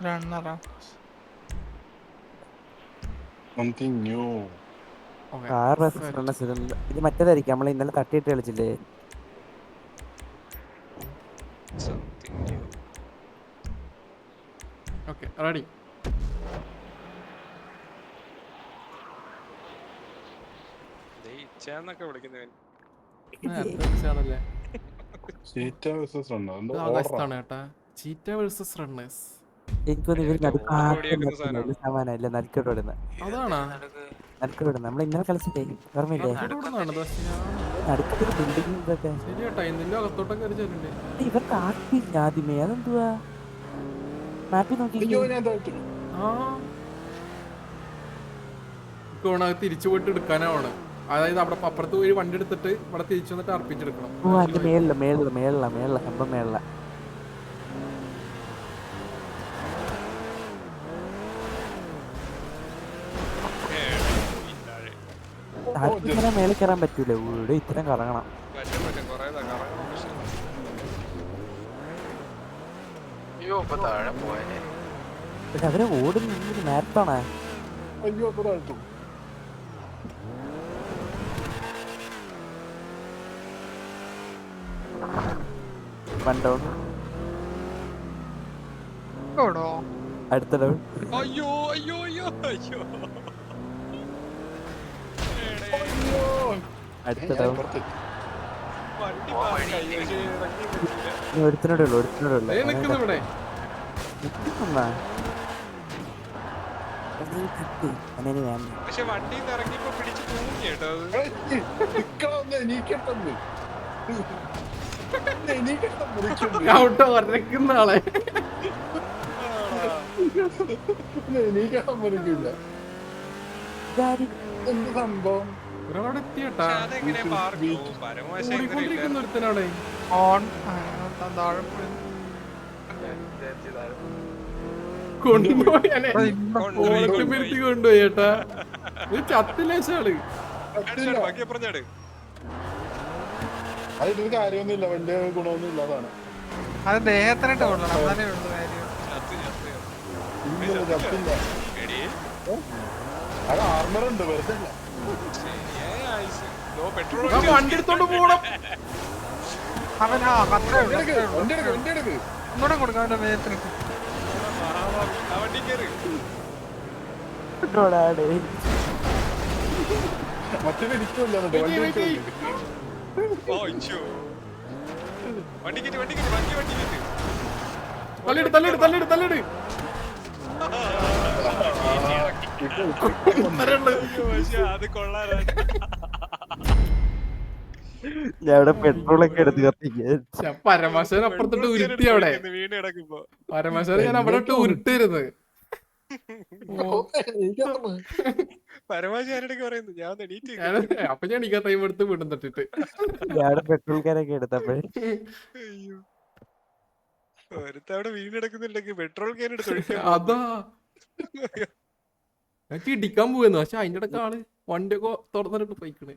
റണ്ണറാ something new. Car ഇത് മറ്റേതായിരിക്കും നമ്മൾ ഇന്നലെ തട്ടിയിട്ട് കളിച്ചില്ലേ. Okay ready. വിളിക്കുന്നവൻ ചീറ്റ വേഴ്സസ് റണ്ണർ എന്തോ ഓർഡർ. ആകാശത്താണ് കേട്ടാ. Cheetah versus runners. എനിക്കൊന്നും ഇവർ സമാനമില്ല നടുക്കോടുന്ന അതാണാ നമ്മൾ ഇന്നലെ കളിച്ചില്ലേ ഓർമ്മയില്ലേ. നടുക്കത്തൊരു ബിൽഡിംഗ് ഇതൊക്കെ ശരിയാട്ടാ. ഇതിന്റെ അകത്തോട്ടം കയറി ചെല്ലുണ്ട്. ഇവർക്ക് ആർക്കില്ല ആദ്യമേ. അതെന്തുവാ മാപ്പിൽ നോക്കി അയ്യോ ഞാൻ തോറ്റു. തിരിച്ചു പോയിട്ട് എടുക്കാനാണ്. അതായത് അവിടെ അപ്പുറത്ത് പോയി വണ്ടി എടുത്തിട്ട് ഇവിടെ തിരിച്ചു വന്നിട്ട് അർപ്പിച്ചെടുക്കണം. ഓ അതിന്റെ മേളില സംഭവം മേളില. മേളിൽ കയറാൻ പറ്റൂല. വീട് ഇത്രയും കറങ്ങണം. പക്ഷെ അവരെ ഓടുന്ന മാരത്തോണാ. അയ്യോ അപ്പൊ താഴ്ത്തു. വണ്ടോ അടുത്ത ഡൗൺ. അയ്യോ അയ്യോ അയ്യോ അയ്യോ അടുത്ത ഡൗൺ. വണ്ടി ഒരുത്തിനോടെ ഉള്ളു. നിൽക്കുന്നു ഇവിടെ. പക്ഷെ വണ്ടി ഇറങ്ങിയപ്പോ പിടിച്ച് തൂങ്ങി കേട്ടോ അത്. ഒരക്കുന്ന ആളെ എന്ത് സംഭവം. ഒരാളോടെ എത്തിയട്ടാ. അതെങ്ങനെ പാർക്ക് പോകും പരമവശം ഓടിക്കൊണ്ടിരിക്കുന്ന ഒരുത്തനവിടെ കൊണ്ടുപോയാനെ ഓണക്കുമ്പരുത്തി കൊണ്ടുപോയി ചേട്ടാ. ഇത് ചത്തില്ലേശാള്. പറഞ്ഞാട് അതിട്ടൊരു കാര്യമൊന്നുമില്ല. വലിയ ഗുണമൊന്നും ഇല്ലാതാണ്. അത് ദേഹത്തിനിട്ട് കൊള്ളണം. എന്നാലേ ഉള്ളു കാര്യം. ചത്തില്ല. അത് ആർമറുണ്ട് വെറുതെ അല്ല. വണ്ടി എടുത്തോണ്ട് പോണം. അവൻ അത്രേ ഉള്ളു. ഒന്നുകൂടെ കൊടുക്കാം അവന്റെ ദേഹത്തിനിട്ട്. വണ്ടി കയറി മറ്റൊരു ഇരിക്കുമല്ലോ വണ്ടി വണ്ടി വണ്ടി വണ്ടി വണ്ടി തള്ളിട് തള്ളിട് തള്ളിട് തള്ളിട്. അത് കൊള്ളാനാണ്. ഞാൻ പെട്രോളൊക്കെ എടുത്ത് കത്തിക്കുക. പരമാശാൻ അപ്പുറത്തോട്ട് ഉരുട്ടി. അവിടെ വീണ് കിടക്കുമ്പോ പരമാശാൻ ഞാൻ അവിടെ ഇട്ട് ഉരുട്ടിരുന്നത്. പരമാവധി ആരുടെയൊക്കെ പറയുന്നു ഞാൻ അപ്പൊ ഞാൻ ഈ ടൈം എടുത്ത് വീണ്ടും തട്ടിട്ട് ഞാൻ പെട്രോൾ കാരൊക്കെ എടുത്തപ്പോഴേ അയ്യോ ഒരുത്തവിടെ വീണെടുക്കുന്നുണ്ടെങ്കിൽ പെട്രോൾ ക്യാൻ എടുത്ത് അതാ എനിക്ക് ഇടിക്കാൻ പോയെന്നു. പക്ഷെ അതിന്റെ ഇടയ്ക്ക് ആള് വണ്ടിയൊക്കെ തുറന്നിട്ട് പോയിക്കണ്.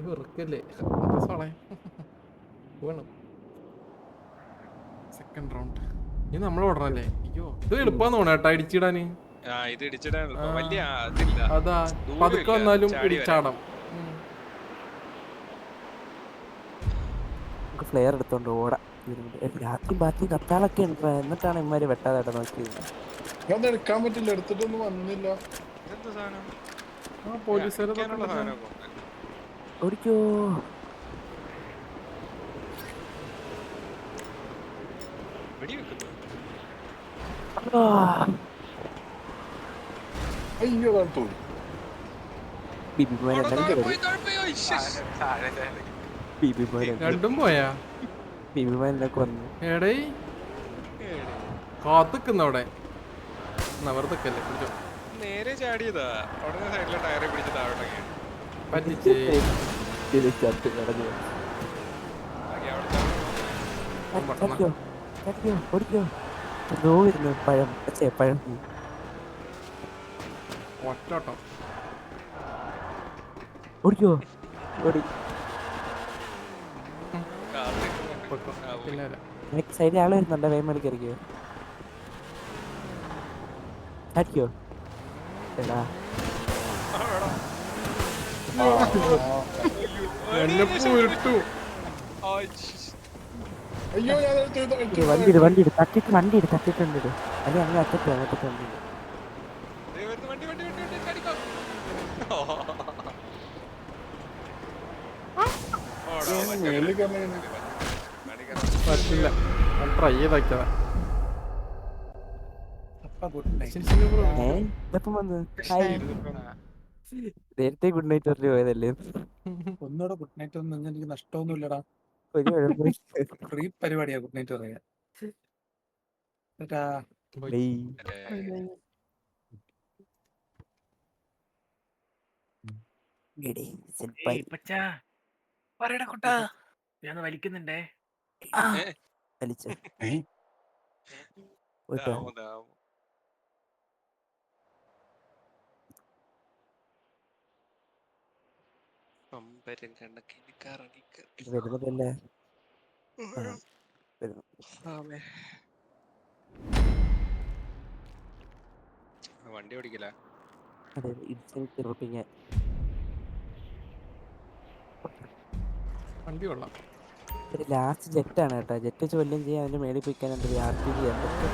വെറുക്കല്ലേ വേണം. സെക്കൻഡ് റൗണ്ട് ഇനി നമ്മൾ ഓടണല്ലേ. അയ്യോ ഇത് എളുപ്പാന്ന് തോന്നണം കേട്ടാ ഇടിച്ചിടാന്. ഇത് ഇടിച്ചിടാൻ വലിയ അതില്ല. അതാ പതുക്കെ വന്നാലും ഇടിച്ചാടാം. ഫ്ലെയർ എടുത്തോണ്ട് ഓടാം. രാത്രി ബാക്കി കത്താളൊക്കെ ഉണ്ട്. എന്നിട്ടാണ് ഇമാര് വെട്ടാതായിട്ട് നോക്കിയത്. എടുക്കാൻ പറ്റില്ല. എടുത്തിട്ടൊന്നും വന്നില്ല. ഓടിക്കോ. അയ്യോ താഴ്ത്തു. രണ്ടും പോയാ എടേ കാത്തുക്കുന്നവിടെ നവർത്തക്കല്ലേ നേരെ ചാടിയതാ. അവിടെ സൈഡിലെ ടയറെ പിടിച്ച് താഴെ പറ്റിച്ചേ. പഴം പഴം ഒറ്റോട്ടം ഓടിക്കോ. ഓടി. പിന്നെ എനിക്ക് സൈഡിൽ ആള് വരുന്നുണ്ടോ? വേമണി കയറിക്കോ. അടിക്കോ എടാ. എന്നെ പൂരിട്ടു. അയ്യോ ഞാൻ വണ്ടി തട്ടിട്ടുണ്ട്. അല്ലെ അങ്ങനെ അറ്റത്ത് വണ്ടി. മേളിൽ കയറുന്ന പറ്റില്ല, ഞാൻ ട്രൈ ചെയ്താക്കിയതാ. ഇതപ്പം വന്ന് നേരത്തെ ഗുഡ് നൈറ്റ് പറഞ്ഞു പോയതല്ലേ? ഒന്നുകൂടെ ഗുഡ് നൈറ്റ് ഒന്നും എനിക്ക് നഷ്ടമൊന്നും ഇല്ലടാ. ഒരു കുഴപ്പമില്ല. ഫ്രീ പരിപാടിയാ ഗുഡ് നൈറ്റ് പറയാ. ഞാൻ വലിക്കുന്നുണ്ടേ. വലിച്ചോ വരുന്നതല്ലേ? വണ്ടി ഓടിക്കല. അതെ, ഇൻസ്റ്റന്റ് റൂട്ടിങ്. വണ്ടി കൊള്ളാം. ലാസ്റ്റ് ജെറ്റാണ് കേട്ടോ. ജെറ്റ് വെച്ച് വല്ലതും ചെയ്യാൻ അതിന്റെ മേളിൽ പോയിക്കാൻ RPG എന്തൊക്കെ.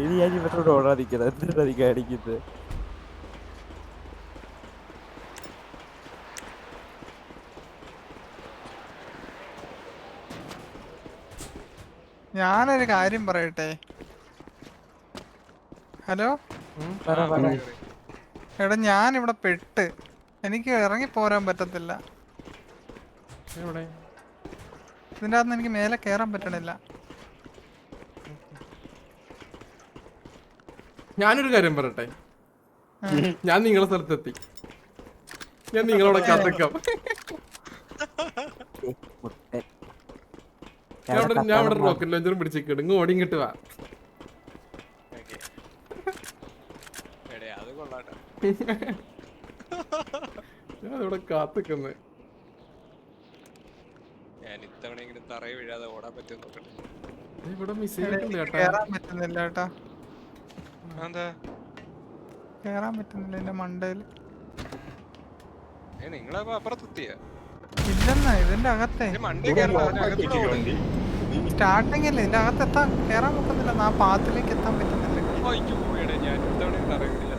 ഇനി ഞാൻ ഇവരോട് ഓടാതിരിക്കുന്നത് എന്തിനാ നീ കാണിക്കുന്നത്? ഞാനൊരു കാര്യം പറയട്ടെ. ഹലോ എടാ, ഞാനിവിടെ പെട്ട്. എനിക്ക് ഇറങ്ങി പോരാൻ പറ്റത്തില്ല. ഇതിൻ്റെ അകത്ത് എനിക്ക് മേലെ കയറാൻ പറ്റണില്ല. ഞാനൊരു കാര്യം പറയട്ടെ. ഞാൻ നിങ്ങളെ സ്ഥലത്തെത്തി. ഞാൻ നിങ്ങളോടെ കാത്തിക്കാം. ഞാൻ ഇവിടെ റോക്കറ്റ് ലോഞ്ചറും പിടിച്ചിട്ട് ഇങ്ങ് ഓടി ഇങ്ങോട്ട് വാ. ഞാൻ ഇവിടെ കാത്തിക്കുന്നത്. ഞാൻ ഇത്തവണയെങ്കിലും തറയെ വീഴാതെ ഓടാൻ പറ്റും നോക്കട്ടെ. ഇവിടെ മിസൈൽ കേറാൻ പറ്റുന്നില്ല കേട്ടോ. എന്താ കേറാൻ പറ്റുന്നില്ല എന്റെ മണ്ടയില്. നിങ്ങളപ്പോ അപ്പുറത്തെത്തിയ ഇല്ലെന്നാ ഇതിന്റെ അകത്തെ സ്റ്റാർട്ടിങ് അല്ലേ, ഇതിന്റെ അകത്ത് എത്താൻ കേറാൻ പറ്റുന്നില്ല. ആ പാത്തിലേക്ക് എത്താൻ പറ്റുന്നില്ല. ഞാൻ ഇത്തവണയും തറയെ വീഴില്ല.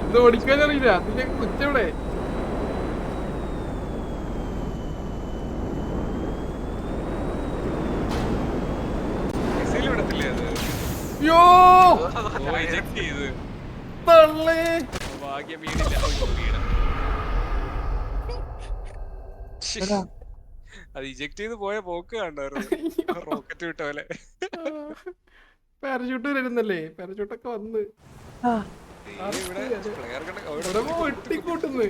ഇത് ഓടിക്കാനറിയില്ല. അതിന്റെ കുറ്റവിടെ ഭാഗ്യം വീടില്ല. അത് ഇജക്ട് ചെയ്ത് പോയ പോക്ക് കണ്ടായിരുന്നു. റോക്കറ്റ് വിട്ട പോലെ. പാരഷൂട്ട് വരുന്നല്ലേ? പാരഷൂട്ടൊക്കെ വന്ന് വെട്ടിക്കൂട്ടുന്നു.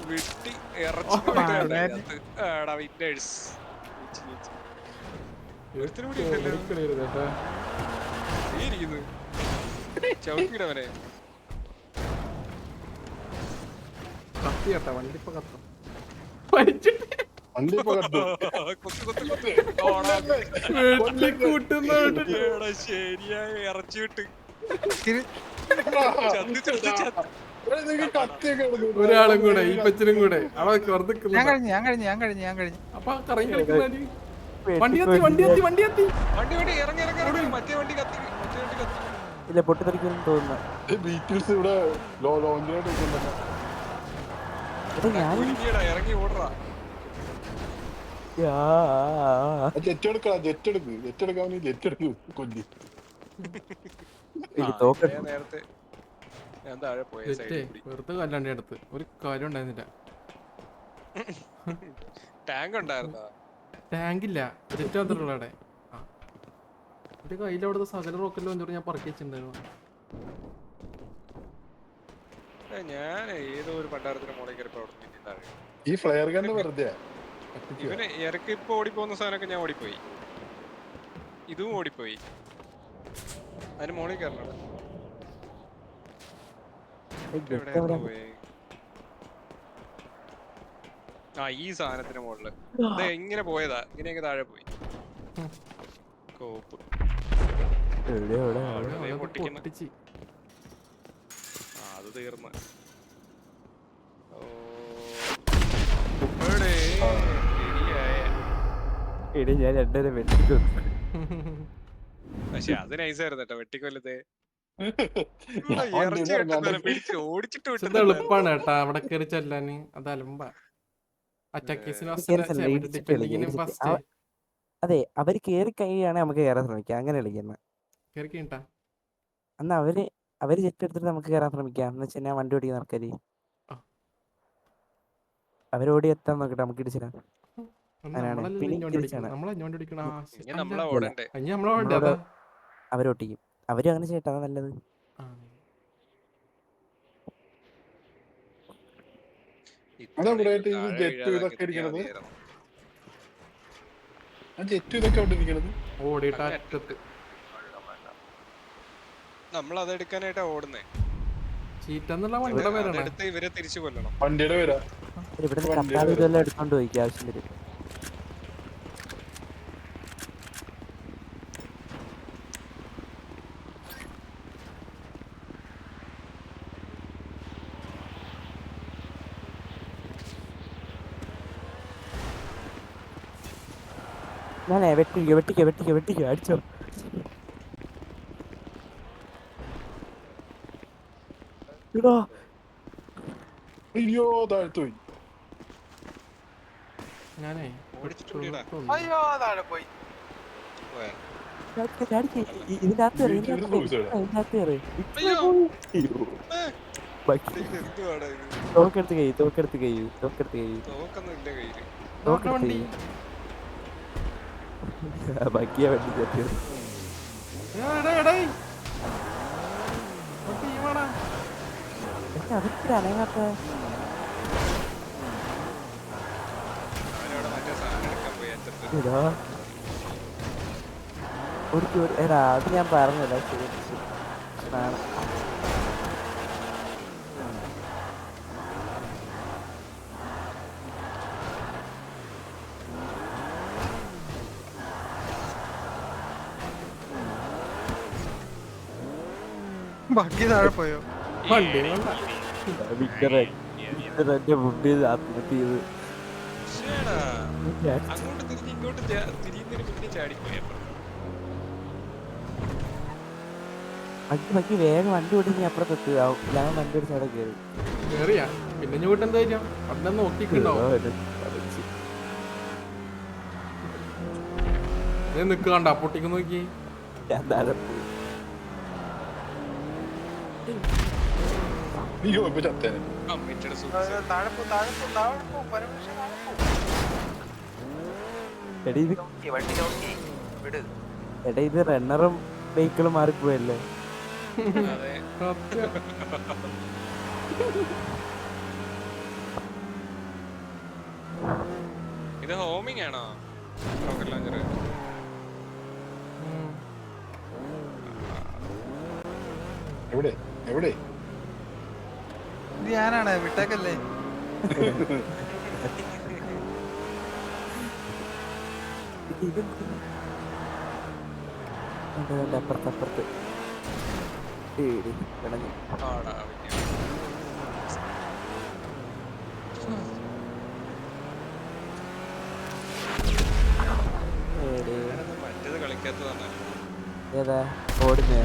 വെട്ടി ചവിട്ടിടവനെ കത്തിയട്ടാ. വണ്ടിപ്പോ കത്തും. ശരിയായി ഇറച്ചി വിട്ട് ഒരാളും കൂടെ, ഈ പച്ചനും കൂടെ അവിടെ ഞാൻ കഴിഞ്ഞു. അപ്പൊ കറങ്ങി കളിക്കുന്ന വണ്ടി കത്തി, വണ്ടി കത്തി, വണ്ടി കത്തി. വണ്ടി ഇറങ്ങി മറ്റേ വണ്ടി കത്തി. ഇല്ല, പൊട്ടിത്തെറിക്കുമെന്ന് തോന്നുന്നു. ഇറങ്ങി ഓടറാ. ജെറ്റ് എടുക്കാൻ കൊല്ലി നേരത്തെ ഞാൻ താഴെ പോയ തെറ്റേ വെറുതെ കല്ലാണ്ടി അടുത്ത് ഒരു കാര്യം ഉണ്ടായിരുന്നില്ല. ടാങ്ക് ഉണ്ടായിരുന്നോ? ടാങ്കില്ല, ജെറ്റ് മാത്രമല്ല അവിടെ. എന്റെ കയ്യിൽ അവിടുത്തെ സകല റോക്കറ്റ് ലോഞ്ചർ ഞാൻ പറക്കി വെച്ചിട്ടുണ്ടായിരുന്നു. ഞാൻ ഏതോ ഒരു പണ്ടാരത്തിന് മോളിൽ കയറിപ്പോ അവിടെ താഴെ. ഈ ഫ്ലെയർ ഗണ്ണ് വെറുതെ ഇവന് ഇറക്കി ഇപ്പൊ ഓടിപ്പോകുന്ന സാധനമൊക്കെ ഞാൻ ഓടിപ്പോയി, ഇതും ഓടിപ്പോയി. അതിന് മോളിൽ കയറണം. പോയി ആ ഈ സാധനത്തിന് മുകളില് ഇങ്ങനെ പോയതാ, ഇങ്ങനെയൊക്കെ താഴെ പോയി. കോപ്പ് പൊട്ടിക്കുന്നു. അത് തീർന്ന്. ഞാൻ രണ്ടര വെട്ടിക്കൊന്നു. പക്ഷെ അത് നൈസായിരുന്നു കേട്ടോ വെട്ടിക്കൊല്ലത്തെ. ഓടിച്ചിട്ട് വിട്ടത് എളുപ്പാണ് കേട്ടാ അവിടെ കയറി ചെല്ലാന്. അത് അലമ്പാ. അതെ, അവര് കേറി കഴിയുകയാണെങ്കിൽ നമുക്ക് കയറാൻ ശ്രമിക്കാം. അങ്ങനെ കളിക്കുന്ന എന്നാ അവര് ജെറ്റ് എടുത്തിട്ട് നമുക്ക് കയറാൻ ശ്രമിക്കാം. എന്ന് വെച്ചാൽ ഞാൻ വണ്ടി ഓടിക്കുന്ന ആൾക്കാര് അവരോടി എത്താൻ നോക്കട്ടെ, നമുക്ക് ഇടിച്ചിടാം. അവരൊട്ടിക്കും. അവരും അങ്ങനെ ചെയ്യട്ടെ, അതാ നല്ലത്. നമ്മളതെടുക്കാനായിട്ടാ ഓടുന്നേ. ഇവരെ തിരിച്ചു കൊല്ലണം. ഇവിടെ ഇതെല്ലാം എടുത്തോണ്ട് പോയിക്കും ആവശ്യം വരും. ഞാനേ വെട്ടിക്കോ അടിച്ചോ. അയ്യോ താഴ്ത്തു പോയി. അയ്യോ താഴെ പോയി. ഇതിനകത്ത് തോക്കെടുത്ത് കൈ ബാക്കിയാ വണ്ടി ചേർത്തിയത്. അവർക്ക് അനങ്ങാത്ത അത് ഞാൻ പറഞ്ഞല്ല. ശരി ബാക്കി താഴെ പോയോ? എന്റെ മുമ്പിൽ ആത്മഹത്യ ചെയ്ത് അങ്ങോട്ട് തിരിഞ്ഞ് ഇങ്ങോട്ട് തിരിയുന്നതിന് മുന്നേ ചാടിപ്പോയി. ബാക്കി വേഗം വണ്ടി ഓടിച്ച് അപ്പുറത്തെത്തുക. ഞാൻ വണ്ടി ഓടിച്ച് അവിടെ കയറി പിന്നെ ഇങ്ങോട്ട് എന്താ അവിടെ നോക്കിണ്ടാവും. നിക്കണ്ട പൊട്ടിക്ക് നോക്കി. ഞാൻ താഴെ പോയി. എടാ ഇത് റണ്ണറും വെഹിക്കിളും മാറിപ്പോയല്ലേ. ഇത് ഹോമിംഗ് ആണോ റോക്കറ്റ് ലോഞ്ചർ? എവിടെ എവിടെ ഇത് ഞാനാണ്, വിട്ടേക്കല്ലേ. അപ്പുറത്ത് കിടങ്ങി. മറ്റേത് കളിക്കാത്തതാണ്. ഏതാ ഓടുന്നേ?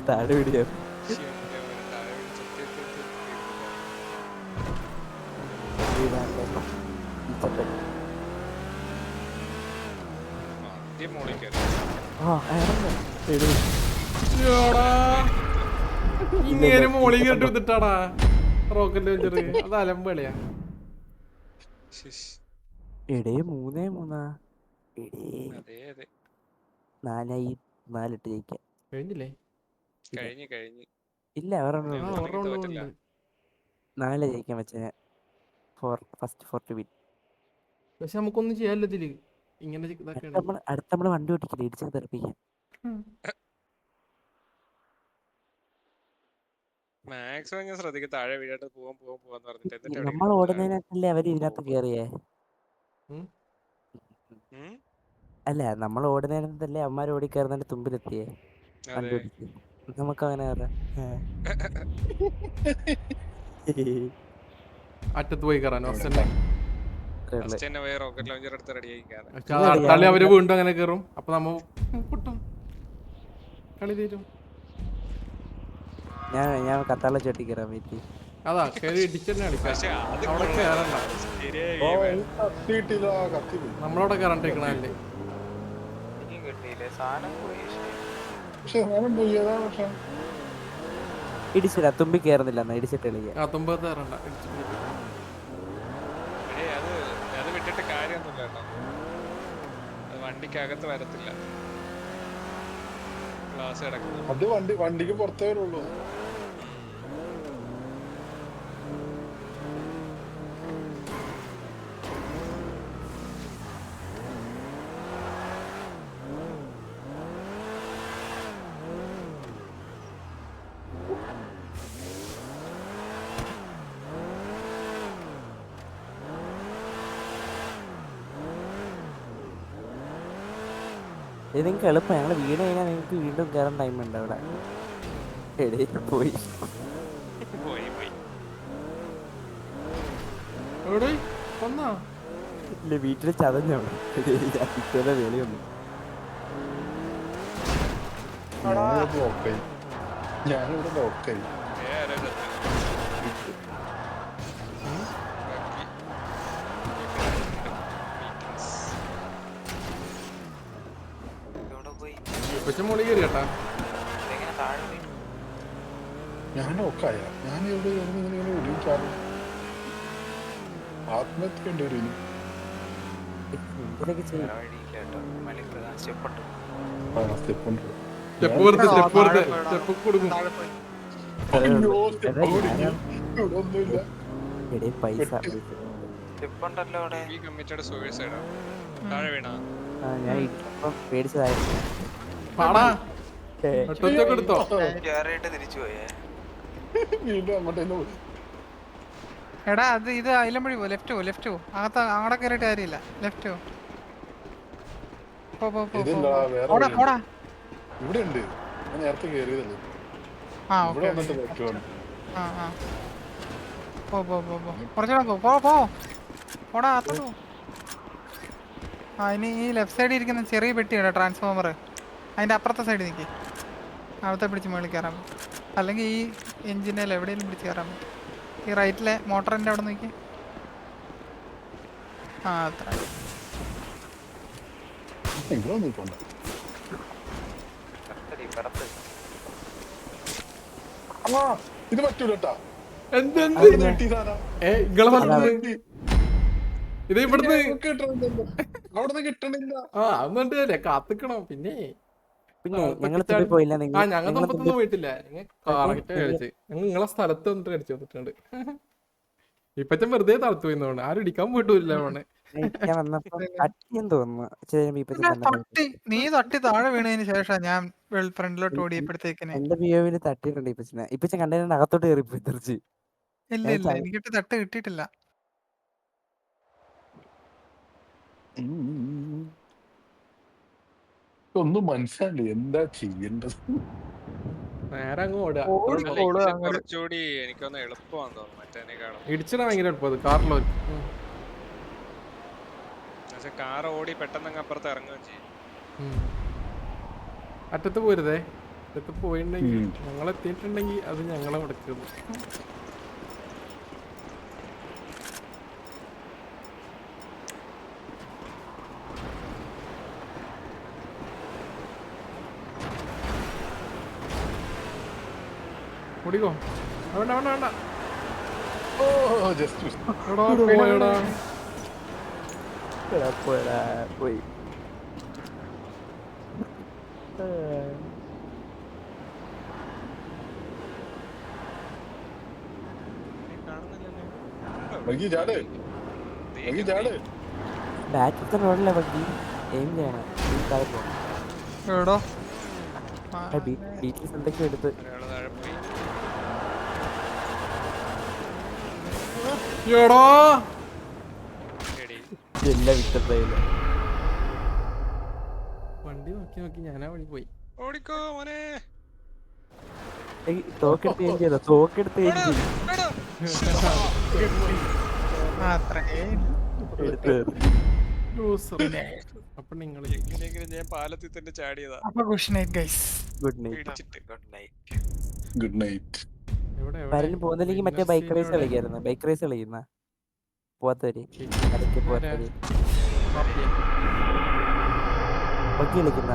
താഴെ വീഡിയോ ഇങ്ങനെ മോളി കേട്ട് എടുത്തിട്ടാടാ റോക്കറ്റ് ലോഞ്ചർ. അത് അലമ്പളിയാ. ശിഷ്. എടേ 3-3 എടേ അതെ അതെ 4-4 ജയിക്കാം. കഴിഞ്ഞില്ലേ? കഴിഞ്ഞ് ഇല്ല ഒരെണ്ണം ഞാൻ ഉണ്ട്. ഒരെണ്ണം തോറ്റില്ല. 4 ജയിക്കാൻ വെച്ച ഫസ്റ്റ് 4 to win. പക്ഷെ നമുക്കൊന്നും ചെയ്യാനില്ല ഇതില്. ഇങ്ങനെ ഇതൊക്കെയാണ്. അടുത്ത നമ്മള് വണ്ടി ഓട്ടിക്കില്ല, ഇടിച്ച് തെറിപ്പിക്കാം. മാക്സിമം ഞാൻ ശ്രദ്ധിക്കും താഴെ വീഴാട്ട് പോവാന്ന് പറഞ്ഞിട്ട്. എന്നിട്ട് നമ്മൾ ഓടുന്നതിനകത്തല്ലേ അവര് ഇതിനകത്ത് കേറിയേ. അല്ല നമ്മൾ ഓടുന്നതിനകത്തല്ലേ അവന്മാർ ഓടിക്കയറുന്നതിന്റെ തുമ്പിലെത്തിയേ വണ്ടി അതെ. ഓടിച്ച്. നമുക്ക് അങ്ങനെ അറ്റത്ത് പോയി കയറാൻ ഫസ്റ്റ് തന്നെ പോയി റോക്കറ്റ് ലോഞ്ചർ എടുത്ത് റെഡിയായി കയറാൻ. അടുത്ത കളി അവര് വീണ്ടും അങ്ങനെ കയറും. അപ്പൊ നമ്മ പൊട്ടും, കളി തീരും. ഞാൻ കത്താള ചെട്ടി കയറാൻ പറ്റി. അതാ കയറി ഇടിച്ചെന്നെ കളിക്കാം. പക്ഷെ അത് അവിടെ കയറണ്ട, നമ്മളവിടെ കയറാണ്ടിരിക്കണല്ലേ. ഇടിച്ചില്ല, തുമ്പി കയറുന്നില്ല, എന്നാ ഇടിച്ചിട്ട് കളിക്കാം. ആ തുമ്പത്ത് കയറണ്ട. അത് വിട്ടിട്ട് കാര്യമൊന്നുമില്ല കേട്ടോ. അത് വണ്ടിക്കകത്ത് വരത്തില്ല, ഗ്ലാസ് കിടക്കുന്നു. അത് വണ്ടിക്ക് പുറത്തേ വരുള്ളൂ. ഇത് നിങ്ങൾക്ക് എളുപ്പം. ഞങ്ങൾ വീട് കഴിഞ്ഞാൽ നിങ്ങൾക്ക് വീണ്ടും കയറാൻ ടൈം ഉണ്ട് അവിടെ. എടേ പോയി ഇല്ല, വീട്ടിൽ ചതഞ്ഞോ പിറ്റേന്ന് വെളിയൊന്നും. ഞാനിവിടെ ലോക്കായി. മോളി കയറി കേട്ടാ. ഞാൻ ലോക്കായ. ഞാൻ എവിടെ ഇങ്ങനെ ഒഴിക്കാറ് ആത്മഹത്യ ഉണ്ട് ഒരു പൈസ ഞാൻ ഇപ്പം പേടിച്ചതായിരുന്നു. വീണ്ടും അങ്ങോട്ടേ പോയി. എടാ അത് ഇത് അയിലമ്പഴി പോ, ലെഫ്റ്റ് പോ അകത്ത്. അങ്ങോട്ട് കയറിയിട്ട് കാര്യമില്ല, ലെഫ്റ്റ് പോടാ. ഇവിടെ ഉണ്ട്, ഞാൻ നേരത്തെ കേറിയതല്ലേ. ആ ഇവിടെ ഓക്കെ. വന്നിട്ട് ലെഫ്റ്റ് വേണം. പോ കുറച്ചുകൂടെ പോടാ അകത്തോട്ട് പോ. ഇനി ഈ ലെഫ്റ്റ് സൈഡിൽ ഇരിക്കുന്ന ചെറിയ പെട്ടിയാണ് ട്രാൻസ്ഫോമർ, അതിന്റെ അപ്പുറത്തെ സൈഡിൽ നിൽക്കി. അവിടുത്തെ പിടിച്ച് മുകളിൽ കയറാൻ പറ്റും, അല്ലെങ്കിൽ ഈ എഞ്ചിനിൽ എവിടെയെങ്കിലും പിടിച്ച് കയറാൻ പറ്റും. ഈ റൈറ്റിലെ മോട്ടറിന്റെ അവിടെ നോക്കി. അത്ര ഇത് പറ്റൂലട്ടാ. ഇത് ഇവിടുന്ന് അവിടുന്ന് കിട്ടണില്ല. അന്നുണ്ടല്ലേ കാത്തിക്കണം. പിന്നെ ഞങ്ങൾ പോയില്ല. ഞങ്ങൾ തൊമ്പത്തൊന്നും പോയിട്ടില്ല. കറക്റ്റ് കളിച്ച് ഞങ്ങൾ നിങ്ങളെ സ്ഥലത്ത് വന്നിട്ട് കളിച്ചു വന്നിട്ടുണ്ട്. ഇപ്പച്ചും വെറുതെ തളർത്തു പോയിന്നോണ്ട് ആരും ഇടിക്കാൻ പോയിട്ടില്ല. നീ തട്ടി താഴെ വീണതിന് ശേഷം ഞാൻ ഫ്രണ്ടിലോട്ട് ഓടിയപ്പോഴത്തേക്കിന് എന്റെ പിഒവില് തട്ടിയിട്ടുണ്ട്. ഇപ്പച്ചൻ കണ്ടതിന്റെ അകത്തോട്ട് കയറിപ്പോയി തെറിച്ച്. ഇല്ല എനിക്കിട്ട് തട്ട് കിട്ടിയിട്ടില്ല. ഒന്നും മനസ്സിലായില്ല എന്താ ചെയ്യേണ്ടത്. നേരെ അങ്ങ് ഓടുക. കുറച്ചുകൂടി എനിക്കൊന്ന് എളുപ്പമാണെന്ന് തോന്നുന്നു മറ്റേനേക്കാളും. ഇടിച്ചിടാൻ ഭയങ്കര എളുപ്പം കാറിലോ. കാർ ഓടി പെട്ടെന്ന് അപ്പുറത്ത് ഇറങ്ങുകയും ചെയ്യും. അറ്റത്ത് പോരുതേ. അറ്റത്ത് പോയിട്ടുണ്ടെങ്കിൽ ഞങ്ങൾ എത്തിയിട്ടുണ്ടെങ്കിൽ അത് ഞങ്ങളെ മുടക്കുന്നു. ഓടിക്കോ വേണ്ട വേണ്ട വേണ്ട ഓ ജസ്റ്റ് എടാ പോയടാ പോയി വൈകി ചാട് വൈകി ചാട് ബാറ്റത്തെ റോഡിലെ വണ്ടി എയിം ചെയ്യണം ഈ താഴെ പോകണം എവിടോ ബീച്ചിൽ എന്തൊക്കെയോ എടുത്ത് ഒരാള് താഴെ പോയി. എടാ എടി. എല്ലാം വിറ്റത്തായില്ല വണ്ടി നോക്കി നോക്കി ഞാനാ വഴി പോയി ഓടിക്കോ മോനെ. തോക്കെടുത്ത് എയിം ചെയ്തോ തോക്കെടുത്ത് എയിം എടാ, ചെയ്തു എടാ. അത്രേ എടുത്ത് അപ്പൊ നിങ്ങൾ എങ്ങനെയെങ്കിലും ഞാൻ പാലത്തിൽ തന്നെ ചാടിയതാ അപ്പൊ good night guys. Good night പേടിച്ചിട്ട്. ഗുഡ് നൈറ്റ് എവിടെ പരലിന് പോകുന്നില്ലെങ്കിൽ മറ്റേ ബൈക്ക് റേസ് കളിക്കായിരുന്നു ബൈക്ക് റേസ് കളിക്കുന്ന പോത്തവര് ഇടയ്ക്ക് പോത്തവര് ബഗ്ഗി കളിക്കുന്ന